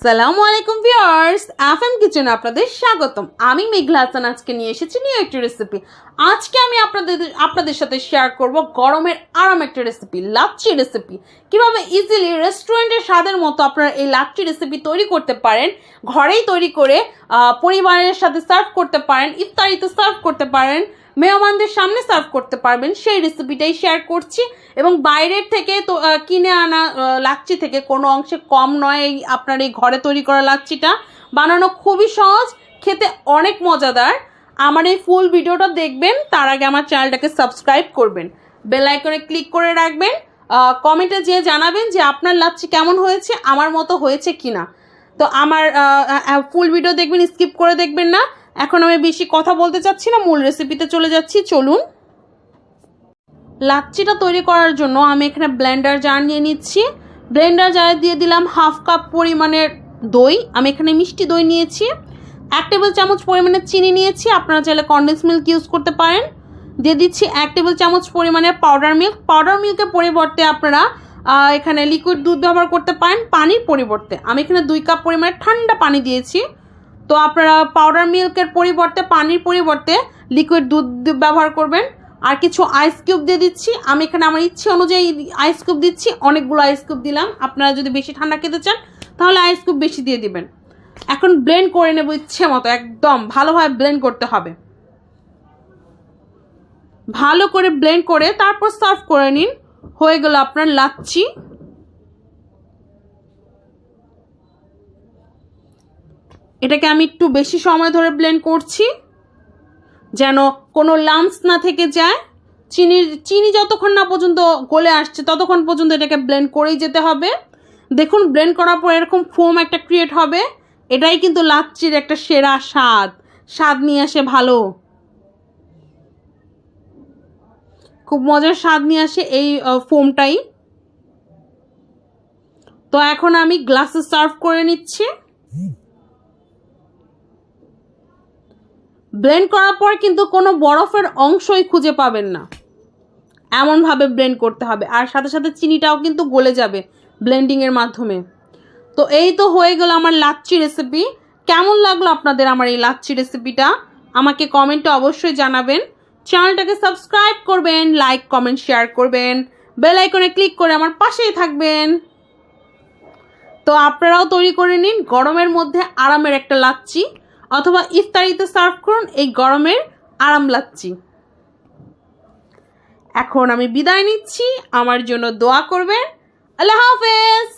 আসসালামু আলাইকুম viewers, FM কিচেনে আপনাদের স্বাগতম। আমি মেঘলা হাসান আজকে নিয়ে এসেছি নিউ একটি রেসিপি। আজকে আমি আপনাদের সাথে শেয়ার করব গরমের আরাম একটা রেসিপি, লাচ্ছি রেসিপি। কিভাবে ইজিলি রেস্টুরেন্টের স্বাদের মতো আপনারা এই লাচ্ছি রেসিপি তৈরি করতে পারেন, ঘরেই তৈরি করে পরিবারের সাথে সার্ভ করতে পারেন, ইফতারিতে সার্ভ করতে পারেন, মেহমানদের সামনে সার্ভ করতে পারবেন, সেই রেসিপিটাই শেয়ার করছি। এবং বাইরের থেকে তো কিনে আনা লাচ্ছি থেকে কোনো অংশে কম নয় এই আপনার এই ঘরে তৈরি করা লাচ্ছিটা। বানানো খুবই সহজ, খেতে অনেক মজাদার। আমার এই ফুল ভিডিওটা দেখবেন, তার আগে আমার চ্যানেলটাকে সাবস্ক্রাইব করবেন, বেল আইকনে ক্লিক করে রাখবেন, কমেন্টে যেয়ে জানাবেন যে আপনার লাচ্ছি কেমন হয়েছে, আমার মতো হয়েছে কিনা। তো আমার ফুল ভিডিও দেখবেন, স্কিপ করে দেখবেন না। এখন আমি বেশি কথা বলতে চাচ্ছি না, মূল রেসিপিতে চলে যাচ্ছি, চলুন। লাচ্ছিটা তৈরি করার জন্য আমি এখানে ব্লেন্ডার জার নিয়ে নিচ্ছি। ব্লেন্ডার জারে দিয়ে দিলাম হাফ কাপ পরিমাণের দই। আমি এখানে মিষ্টি দই নিয়েছি। 1 টেবিল চামচ পরিমাণের চিনি নিয়েছি, আপনারা চাইলে কনডেন্স মিল্ক ইউজ করতে পারেন। দিয়ে দিচ্ছি 1 টেবিল চামচ পরিমাণের পাউডার মিল্ক। পাউডার মিল্কের পরিবর্তে আপনারা এখানে লিকুইড দুধ ব্যবহার করতে পারেন পানির পরিবর্তে। আমি এখানে 2 কাপ পরিমাণের ঠান্ডা পানি দিয়েছি। তো আপনারা পাউডার মিল্কের পরিবর্তে, পানির পরিবর্তে লিকুইড দুধ ব্যবহার করবেন। আর কিছু আইস কিউব দিয়ে দিচ্ছি। আমি এখানে আমার ইচ্ছে অনুযায়ী আইস কিউব দিচ্ছি, অনেকগুলো আইস কিউব দিলাম। আপনারা যদি বেশি ঠান্ডা খেতে চান তাহলে আইস কিউব বেশি দিয়ে দিবেন। এখন ব্লেন্ড করে নেব ইচ্ছে মতো, একদম ভালোভাবে ব্লেন্ড করতে হবে। ভালো করে ব্লেন্ড করে তারপর সার্ভ করে নিন। হয়ে গেল আপনার লাচ্ছি। এটাকে আমি একটু বেশি সময় ধরে ব্লেন্ড করছি যেন কোনো লাম্পস না থেকে যায়। চিনি যতক্ষণ না পর্যন্ত গলে আসছে ততক্ষণ পর্যন্ত এটাকে ব্লেন্ড করেই যেতে হবে। দেখুন, ব্লেন্ড করার পর এরকম ফোম একটা ক্রিয়েট হবে। এটাই কিন্তু লাচ্ছির একটা সেরা স্বাদ নিয়ে আসে, ভালো খুব মজার স্বাদ নিয়ে আসে এই ফোমটাই। তো এখন আমি গ্লাসে সার্ভ করে নিচ্ছি। ব্লেন্ড করার পর কিন্তু কোনো বরফের অংশই খুঁজে পাবেন না, এমনভাবে ব্লেন্ড করতে হবে। আর সাথে সাথে চিনিটাও কিন্তু গলে যাবে ব্লেন্ডিংয়ের মাধ্যমে। তো এই তো হয়ে গেল আমার লাচ্ছি রেসিপি। কেমন লাগলো আপনাদের আমার এই লাচ্ছি রেসিপিটা আমাকে কমেন্টে অবশ্যই জানাবেন। চ্যানেলটাকে সাবস্ক্রাইব করবেন, লাইক কমেন্ট শেয়ার করবেন, বেল আইকনে ক্লিক করে আমার পাশেই থাকবেন। তো আপনারাও তৈরি করে নিন গরমের মধ্যে আরামের একটা লাচ্ছি, অথবা ইফতারিতে সার্ভ করুন এই গরমের আরাম লাচ্ছি। এখন আমি বিদায় নিচ্ছি, আমার জন্য দোয়া করবেন। আল্লাহ হাফেজ।